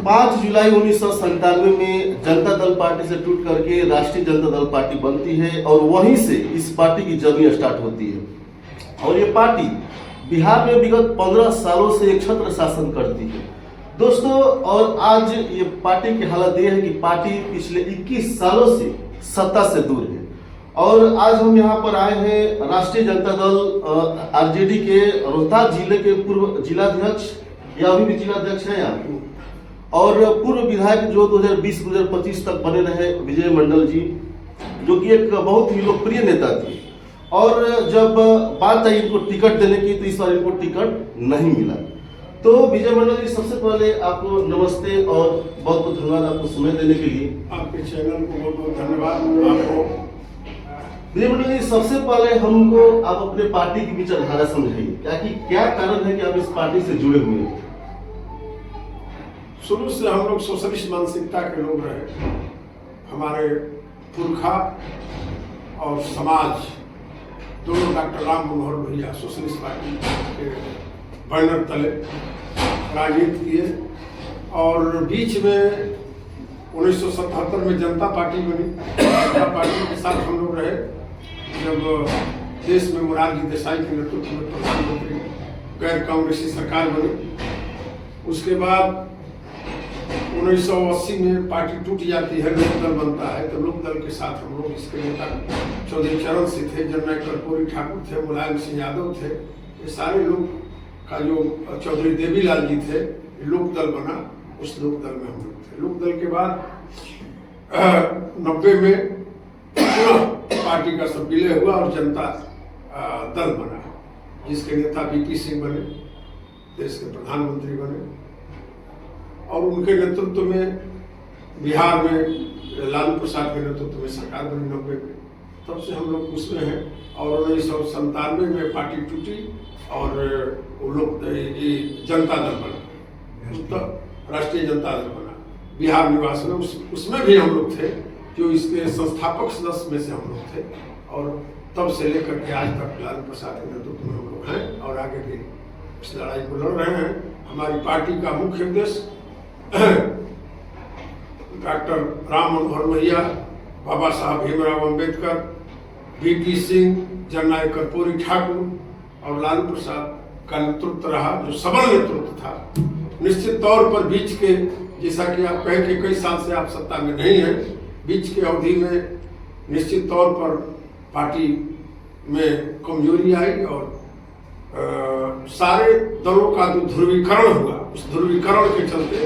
5 जुलाई 1997 में जनता दल पार्टी से टूट करके राष्ट्रीय जनता दल पार्टी बनती है और वहीं से इस पार्टी की जर्नी स्टार्ट होती है। और ये पार्टी बिहार में विगत 15 सालों से एक छत्र शासन करती है दोस्तों। और आज ये पार्टी की हालत ये है कि पार्टी पिछले 21 सालों से सत्ता से दूर है। और आज हम यहाँ पर आए हैं राष्ट्रीय जनता दल आरजेडी के रोहतास जिले के पूर्व जिलाध्यक्ष या अभी भी जिलाध्यक्ष है यहाँ, और पूर्व विधायक जो 2020-2025 तक बने रहे विजय मंडल जी, जो कि एक बहुत ही लोकप्रिय नेता थे। और जब बात आई इनको टिकट देने की तो इस बार इनको टिकट नहीं मिला। तो विजय मंडल जी, सबसे पहले आपको नमस्ते और बहुत बहुत धन्यवाद आपको समय देने के लिए। आपके चैनल को बहुत बहुत धन्यवाद आपको। विजय मंडल जी, सबसे पहले हमको आप अपने पार्टी की विचारधारा समझाइए, क्या कारण है कि आप इस पार्टी से जुड़े हुए हैं? शुरू से हम लोग सोशलिस्ट मानसिकता के लोग रहे। हमारे पुरखा और समाज दोनों doctor Ram Manohar Lohia socialist party के बैनर तले राजनीति किए। और बीच में 1977 में जनता पार्टी बनी। जनता पार्टी के साथ हम लोग रहे जब देश में मोरारजी देसाई के नेतृत्व में प्रधानमंत्री गैर कांग्रेसी सरकार बनी। उसके बाद 1980 में पार्टी टूट जाती है, लोकदल बनता है। तो लोकदल के साथ हम लोग इसके नेता चौधरी चरण सिंह थे, जननायक कर्पूरी ठाकुर थे, मुलायम सिंह यादव थे, ये सारे लोग का जो चौधरी देवीलाल जी थे, लोकदल बना। उस लोकदल में हम लोग थे। लोकदल के बाद 90 में पार्टी का सब विलय हुआ और जनता दल बना, जिसके नेता वीपी सिंह बने, देश के प्रधानमंत्री बने। और उनके नेतृत्व में बिहार में लालू प्रसाद के नेतृत्व में सरकार बनी 90 में। तब से हम लोग उसमें हैं। और 1997 में पार्टी टूटी और वो लोग जनता दल बना, राष्ट्रीय जनता दल बना बिहार निवास में। उसमें भी हम लोग थे, जो इसके संस्थापक सदस्य में से हम लोग थे। और तब से लेकर के आज तक लालू प्रसाद के नेतृत्व में हम लोग हैं और आगे भी इस लड़ाई को लड़ रहे हैं। हमारी पार्टी का मुख्य उद्देश्य डॉक्टर राम मनोहर लोहिया, बाबा साहब भीमराव अंबेडकर, वीपी सिंह, जननायक कर्पूरी ठाकुर और लालू प्रसाद का नेतृत्व रहा, जो सबल नेतृत्व था। निश्चित तौर पर बीच के, जैसा कि आप कहें कि कई साल से आप सत्ता में नहीं हैं, बीच के अवधि में निश्चित तौर पर पार्टी में कमजोरी आई और सारे दलों का जो ध्रुवीकरण हुआ, उस ध्रुवीकरण के चलते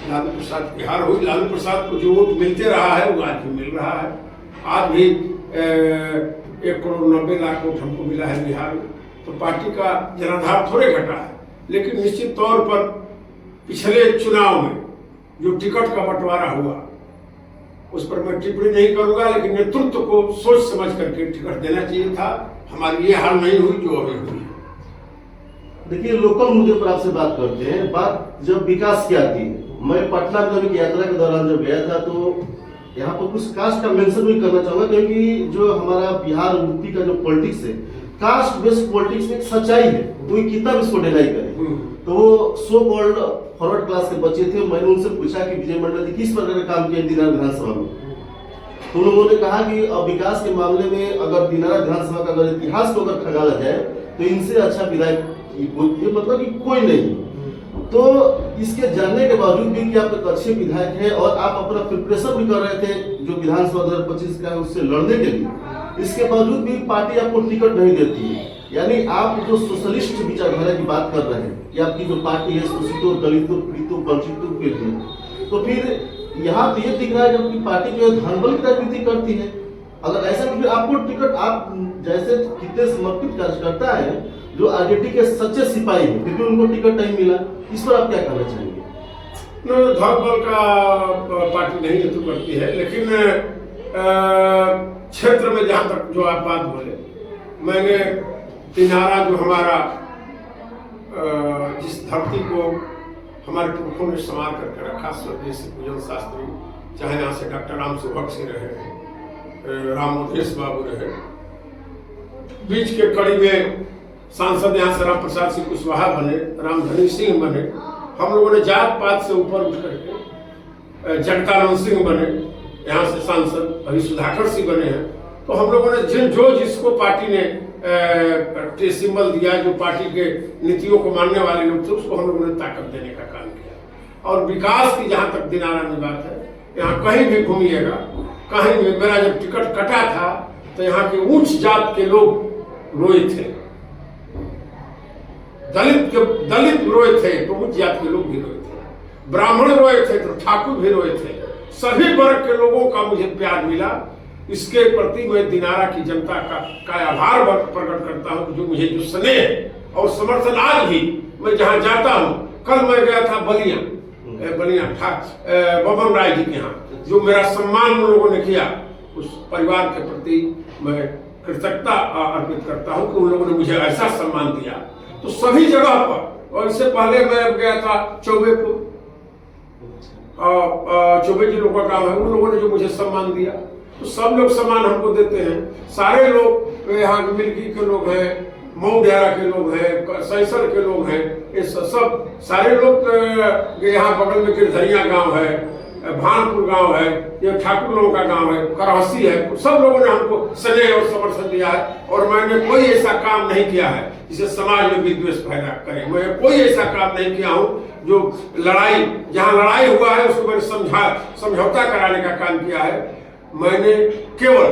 लालू प्रसाद की हार हुई। लालू प्रसाद को जो वोट मिलते रहा है वो आज भी मिल रहा है। आज भी 1 करोड़ 90 लाख वोट हमको मिला है बिहार में। तो पार्टी का जनाधार थोड़े घटा है, लेकिन निश्चित तौर पर पिछले चुनाव में जो टिकट का बंटवारा हुआ उस पर मैं टिप्पणी नहीं करूंगा, लेकिन नेतृत्व को सोच समझ करके टिकट देना चाहिए था। हमारी ये हाल नहीं हुई जो अभी हुई। देखिए, लोकल मुद्दे पर आपसे बात करते हैं। बात जब विकास की आती है, मैं पटना में जब यात्रा के दौरान जब गया था तो यहाँ पर कुछ कास्ट का मेंशन भी करना चाहूंगा, क्योंकि जो हमारा बिहार यूपी का जो पॉलिटिक्स है, कास्ट बेस्ड पॉलिटिक्स में एक सच्चाई है, कोई कितना भी इसको डिनाई करे। तो वो सो कॉल्ड फॉरवर्ड क्लास के बच्चे थे। मैंने उनसे पूछा कि विजय मंडल जी किस प्रकार का काम किया दिनारा विधानसभा में, तो उन्होंने कहा कि विकास के मामले में अगर दिनारा विधानसभा का अगर इतिहास को अगर खंगाला जाए तो इनसे अच्छा विधायक मतलब कि कोई नहीं। तो इसके जानने के बावजूद भी कि आप एक अच्छे विधायक हैं और आप अपना प्रिपरेशन भी कर रहे थे जो विधानसभा 2025 का है उससे लड़ने के लिए, इसके बावजूद भी पार्टी आपको टिकट नहीं देती है। यानी आप जो सोशलिस्ट विचारधारा की बात कर रहे हैं कि आपकी जो पार्टी है शोषितों, दलितों, पीड़ितों, वंचितों के लिए, तो फिर यहाँ तो ये दिख रहा है कि आपकी पार्टी जो है धनबल की राजनीति करती है। अगर ऐसा तो फिर आपको टिकट, आप जैसे कितने समर्पित कार्यकर्ता है जो आरजेडी के सच्चे सिपाही हैं, फिर भी उनको टिकट नहीं मिला, इस पर आप क्या कहना चाहेंगे? धनबल का पार्टी नहीं नेतृत्व करती है, लेकिन क्षेत्र में जहाँ तक जो आप बात बोले, मैंने दिनारा जो हमारा जिस धरती को हमारे पुरखों ने संभाल करके रखा, स्वर्गीय पूजन शास्त्री, चाहे यहाँ से डॉक्टर राम सुभग सिंह रहे, राम मोधेश बाबू रहे, बीच के कड़ी में सांसद यहाँ से राम प्रसाद सिंह कुशवाहा बने, रामधनी सिंह बने। हम लोगों ने जात पात से ऊपर उठ करके जगदानंद सिंह बने यहाँ से सांसद, अभी सुधाकर सिंह बने हैं। तो हम लोगों ने जिसको पार्टी ने सिंबल दिया, जो पार्टी के नीतियों को मानने वाले लोग थे, उसको हम लोगों ने ताकत देने का काम किया। और विकास की जहाँ तक दिनारा में बात है, यहाँ कहीं भी घूमिएगा, कहीं भी, मेरा जब टिकट कटा था तो यहाँ के उच्च जात के लोग रोए थे, दलित रोए थे तो उच्च जात के लोग भी रोए थे, ब्राह्मण रोए थे तो ठाकुर भी रोए थे। सभी वर्ग के लोगों का मुझे प्यार मिला। इसके प्रति मैं दिनारा की जनता का आभार प्रकट करता हूँ, जो मुझे जो स्नेह और समर्थन आज भी मैं जहाँ जाता हूँ। कल मैं गया था बलिया बबन राय जी के यहाँ, जो मेरा सम्मान उन लोगों ने किया, उस परिवार के प्रति मैं कृतज्ञता अर्पित करता हूँ कि उन लोगों ने मुझे ऐसा सम्मान दिया। तो सभी जगह पर, और इससे पहले मैं गया था चौबेपुर, चौबे जी लोगों का काम है, उन लोगों ने जो मुझे सम्मान दिया, तो सब लोग सम्मान हमको देते हैं। सारे लोग यहाँ मिल्की के लोग हैं, मऊ डेरा के लोग हैं, सैसर के लोग हैं, ये सब सारे लोग, यहाँ बगल में गिरधरिया गांव है, भानपुर गांव है, ये ठाकुर लोगों का गांव है, करहसी है, सब लोगों ने हमको स्नेह और समर्थन दिया है। और मैंने कोई ऐसा काम नहीं किया है जिसे समाज में विद्वेष पैदा करे। मैं कोई ऐसा काम नहीं किया हूँ जो लड़ाई, जहाँ लड़ाई हुआ है उसको मैंने समझौता कराने का काम किया है। मैंने केवल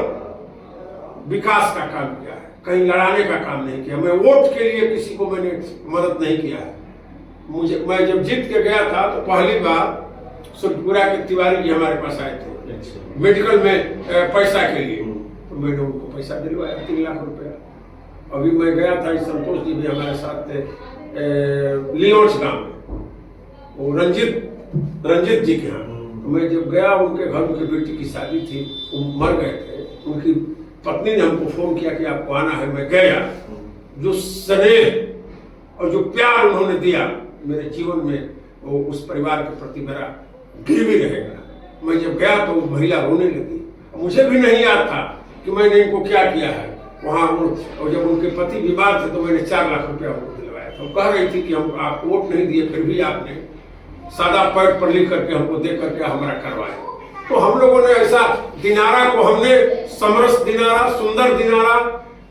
विकास का काम किया है, कहीं लड़ाने का काम नहीं किया। मैं वोट के लिए किसी को मैंने मदद नहीं किया है। मैं जब जीत के गया था तो पहली बार सुरपुरा के तिवारी जी हमारे पास आए थे मेडिकल में पैसा के लिए, तो मैंने उनको पैसा दिलवाया 3 लाख रुपया। अभी मैं गया था, संतोष जी भी हमारे साथ थे लियोच गांव में, वो रंजित जी के यहाँ। तो मैं जब गया उनके घर, उनकी बेटी की शादी थी, वो मर गए थे, उनकी पत्नी ने हमको फोन किया कि आपको आना है। मैं गया। जो स्नेह और जो प्यार उन्होंने दिया मेरे जीवन में, वो उस परिवार के प्रति मेरा गिरवी रहेगा। मैं जब गया तो वो महिला रोने लगी। मुझे भी नहीं याद था कि मैंने इनको क्या किया है वहाँ। और जब उनके पति बीमार थे तो मैंने 4 लाख रुपया उनको दिलवाया था। वो कह रही थी कि हम आप वोट नहीं दिए, फिर भी आपने सादा पैड पर लिख करके हमको दे करके हमारा करवाए। तो हम लोगों ने ऐसा दिनारा को हमने समरस दिनारा, सुंदर दिनारा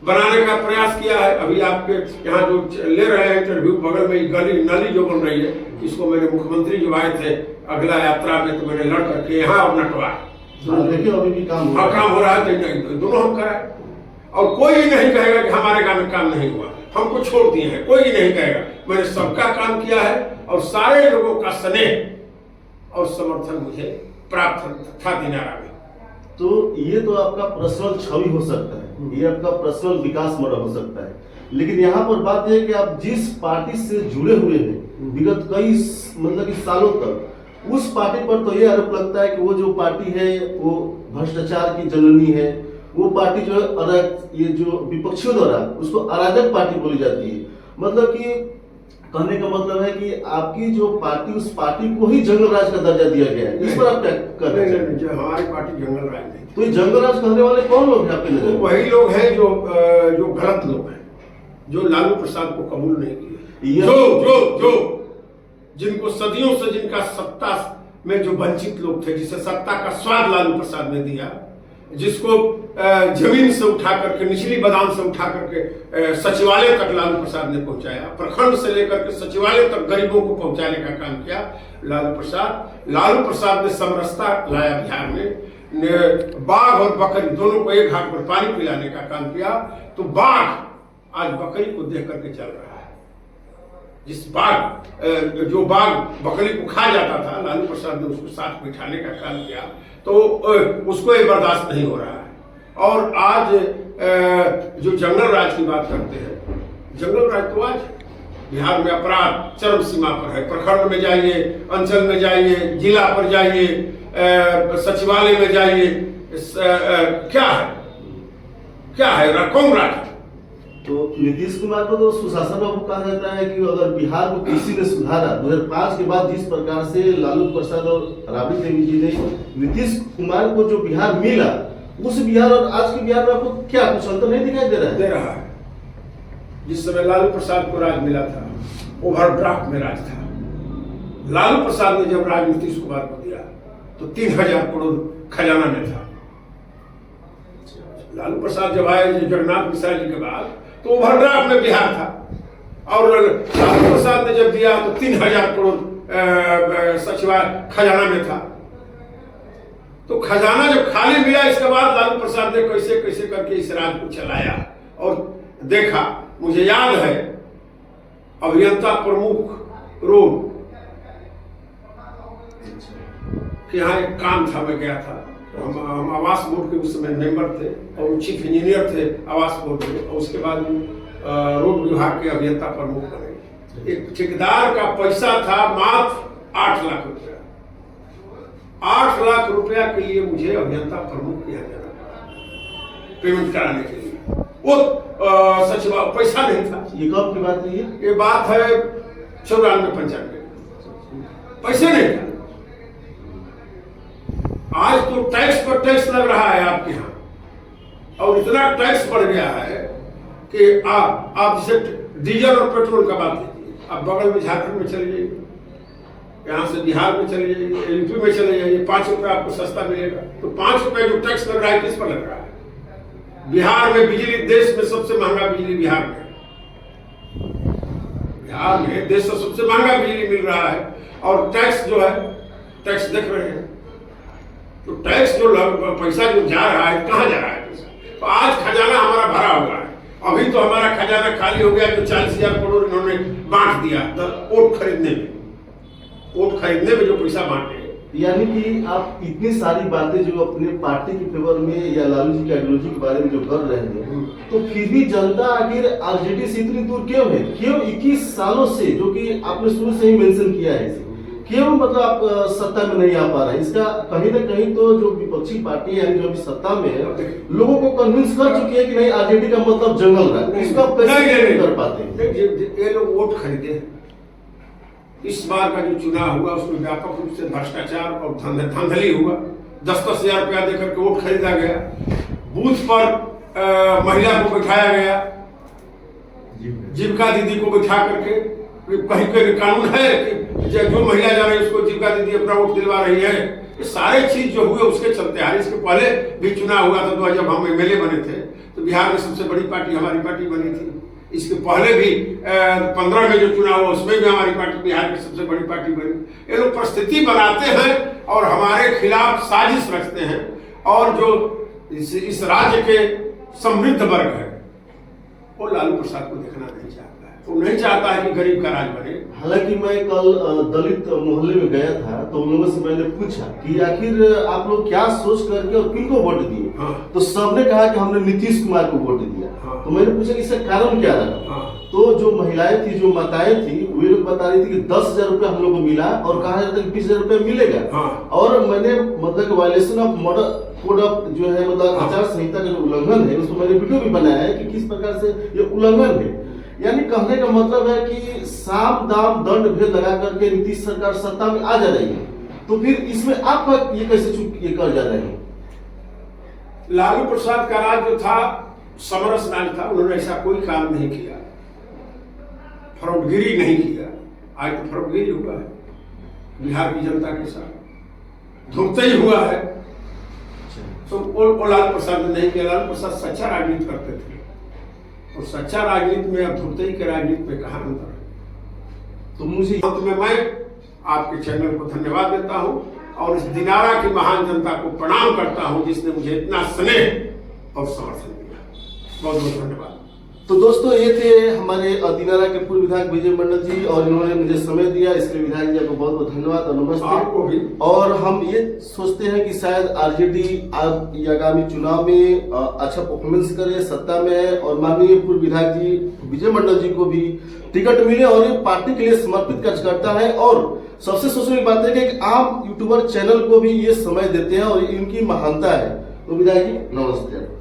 बनाने का प्रयास किया है। अभी आपके यहाँ जो ले रहे हैं इंटरव्यू, बगल में गली नाली जो बन रही है, इसको मैंने मुख्यमंत्री जो आए थे अगला यात्रा में, तो मैंने लड़ करके यहाँ और नटवा देखिए अभी भी काम हो रहा है। दोनों हम कराए, और कोई नहीं कहेगा कि हमारे गांव में काम नहीं हुआ, हमको छोड़ दिए हैं, कोई नहीं कहेगा। मैंने सबका काम किया है और सारे लोगों का स्नेह और समर्थन मुझे प्राप्त था दिनारा में। तो ये तो आपका पर्सनल छवि हो सकता है, ये आपका पर्सनल विकास मॉडल हो सकता है, लेकिन यहाँ पर बात यह है कि आप जिस पार्टी से जुड़े हुए हैं विगत कई मतलब कि सालों तक, उस पार्टी पर तो ये आरोप लगता है कि वो जो पार्टी है वो भ्रष्टाचार की जननी है, वो पार्टी जो है ये जो विपक्षियों द्वारा उसको अराजक पार्टी बोली जाती है। मतलब कि कहने का मतलब है कि आपकी जो पार्टी, उस पार्टी को ही जंगल राज का दर्जा दिया गया है। इस पर आप क्या कर रहे हैं? हमारी पार्टी जंगल राज नहीं। तो ये जंगल राज कहने वाले कौन लोग हैं आपके नजर? वही लोग हैं जो गलत लोग हैं, जो लालू प्रसाद को कबूल नहीं किए, जो जिनको सदियों से जिनका सत्ता में जो वंचित लोग थे, जिसे सत्ता का स्वाद लालू प्रसाद ने दिया, जिसको जमीन से उठा करके, निचली बदाम से उठा करके सचिवालय तक लालू प्रसाद ने पहुंचाया, प्रखंड से लेकर के सचिवालय तक गरीबों को पहुंचाने का काम किया लालू प्रसाद ने समरसता लाया बिहार में, बाघ और बकरी दोनों को एक हाथ पर पानी पिलाने का काम किया। तो बाघ आज बकरी को देख करके चल रहा है। जो बाघ बकरी को खा जाता था, लालू प्रसाद ने उसको साथ बिठाने का काम किया, तो उसको ये बर्दाश्त नहीं हो रहा है। और आज जो जंगल राज की बात करते हैं, जंगल राज तो आज बिहार में अपराध चरम सीमा पर है। प्रखंड में जाइए, अंचल में जाइए, जिला पर जाइए, सचिवालय में जाइए, क्या है कौन राज? तो नीतीश कुमार को तो सुशासन बाबू कहा जाता है कि अगर बिहार को किसी ने सुधारा, 2005 के बाद जिस प्रकार से लालू प्रसाद और राबड़ी देवी जी ने नीतीश कुमार को जो बिहार मिला, उस बिहार और आज के बिहार में आपको क्या कुछ अंतर नहीं दिखाई दे रहा है? दे रहा है। जिस समय लालू प्रसाद को राज मिला था, ओवरड्राफ्ट में राज था। लालू प्रसाद ने जब राज नीतीश कुमार को दिया, तो 3,000 करोड़ खजाना में था। लालू प्रसाद जब आए जगन्नाथ मिश्रा जी के बाद तो ओवरड्राफ्ट में बिहार था, और लालू प्रसाद ने जब दिया तो 3,000 करोड़ सचिवालय खजाना में था। तो खजाना जब खाली मिला, इसके बाद लालू प्रसाद ने कैसे कैसे करके इस राज्य को चलाया और देखा। मुझे याद है अभियंता प्रमुख रोड कि यहाँ एक काम था, मैं गया था। हम आवास बोर्ड के उस समय मेंबर थे और वो चीफ इंजीनियर थे आवास बोर्ड में, और उसके बाद रोड विभाग के अभियंता प्रमुख बने। एक ठेकेदार का पैसा था मात्र 8 लाख रुपया। 8 लाख रुपया के लिए मुझे अभियंता प्रमुख किया जाना पड़ा पेमेंट कराने के लिए। वो सचिवालय पैसा नहीं था। ये कब की बात है? ये बात है 94-95। पैसे नहीं था। आज तो टैक्स पर टैक्स लग रहा है आपके यहाँ, और इतना टैक्स बढ़ गया है कि आप जैसे डीजल और पेट्रोल का बात लीजिए, आप बगल में झारखंड में चले जाइए, यहाँ से बिहार में चले जाइए, यूपी में चले जाइए, 5 रुपये आपको सस्ता मिलेगा। तो 5 रुपये जो टैक्स लग रहा है किस पर लग रहा है? बिहार में बिजली, देश में सबसे महंगा बिजली बिहार में देश से सबसे महंगा बिजली मिल रहा है। और टैक्स जो है, टैक्स देख रहे हैं, तो टैक्स जो पैसा जो जा रहा है, कहाँ जा रहा है पैसा? तो आज खजाना हमारा भरा हुआ है। अभी तो हमारा खजाना खाली हो गया, तो 40,000 करोड़ इन्होंने बांट दिया वोट खरीदने में जो पैसा बांटे। यानी कि आप इतनी सारी बातें जो अपने पार्टी के फेवर में या लालू जी की आइडियोलॉजी के बारे में जो कर रहे हैं, तो फिर भी जनता आखिर आरजेडी से इतनी दूर क्यों है? क्यों 21 सालों से, जो कि आपने शुरू से ही मेंशन किया है, क्यों मतलब आप सत्ता में नहीं आ पा रहे? इसका कहीं ना कहीं तो जो विपक्षी पार्टी यानी जो भी सत्ता में है, लोगों को कन्विंस कर चुकी है कि नहीं, आरजेडी का मतलब जंगल राज। इसको आप कैसे नहीं कर पाते? ये लोग वोट खरीदे। इस बार का जो चुनाव हुआ उसमें व्यापक रूप से भ्रष्टाचार और धांधली हुआ। 10-10 हजार रुपया देकर के वोट खरीदा गया। बूथ पर महिला को बिठाया गया, जीविका दीदी को बिठा करके। कहीं कोई कानून है कि जो महिला जा रही है उसको जीविका दीदी अपना वोट दिलवा रही है? ये सारे चीज जो हुए उसके चलते आ रही। इसके पहले भी चुनाव हुआ था, जब हम एमएलए बने थे तो बिहार में सबसे बड़ी पार्टी हमारी पार्टी बनी थी। इसके पहले भी 15 में जो चुनाव हुआ उसमें भी हमारी पार्टी बिहार की सबसे बड़ी पार्टी बनी। ये लोग परिस्थिति बनाते हैं और हमारे खिलाफ साजिश रचते हैं। और जो इस राज्य के समृद्ध वर्ग है वो लालू प्रसाद को देखना नहीं चाहता है। वो नहीं चाहता है कि गरीब का राज बने। हालांकि मैं कल दलित मोहल्ले में गया था, तो उन लोगों से मैंने पूछा कि आखिर आप लोग क्या सोच करके और किनको वोट दिए? तो सबने कहा कि हमने नीतीश कुमार को वोट दिया। तो मैंने पूछा कि इसका कारण क्या रहा? तो जो महिलाएं थी, जो माताएं थी, वे लोग बता रही थी कि 10,000 रुपया हम लोग को मिला और कहा जाता है कि 20,000 रुपया मिलेगा। और मैंने मतलब violation of model code of जो है, मतलब आचार संहिता का जो उल्लंघन है, उसको मैंने वीडियो भी बनाया है कि किस प्रकार से ये उल्लंघन है। यानी कहने का मतलब है कि साम दाम दंड भेद लगा करके नीतीश सरकार सत्ता में आ जा रही है। तो फिर इसमें आपका ये कैसे ये कर जा रहे हैं? लालू प्रसाद का राज जो था समरस राज था। उन्होंने ऐसा कोई काम नहीं किया, फरौटगिरी नहीं किया। आज तो फरौटगिरी हुआ है बिहार की जनता के साथ, धोखाधड़ी हुआ है। तो वो लालू प्रसाद ने नहीं किया। लालू प्रसाद सच्चा राजनीति करते थे, और सच्चा राजनीति में अब धोखाधड़ी के राजनीति में कहाँ अंतर है? तो मुझे अंत में मैं आपके चैनल को धन्यवाद देता हूं और इस दिनारा की महान जनता को प्रणाम करता हूं जिसने मुझे इतना स्नेह और समर्थन दिया। बहुत बहुत धन्यवाद। तो दोस्तों, ये थे हमारे दिनारा के पूर्व विधायक विजय मंडल जी, और इन्होंने मुझे समय दिया, इसके लिए विधायक जी को बहुत बहुत धन्यवाद और नमस्ते। आपको भी। और हम ये सोचते हैं कि शायद आरजेडी आगामी चुनाव में अच्छा परफॉर्मेंस करे, सत्ता में है, और माननीय पूर्व विधायक जी विजय मंडल जी को भी टिकट मिले, और ये पार्टी के लिए समर्पित कार्य करता है। और सबसे सोचने की बात है कि एक आम यूट्यूबर चैनल को भी ये समय देते हैं और इनकी महानता है। तो विधायक जी नमस्ते।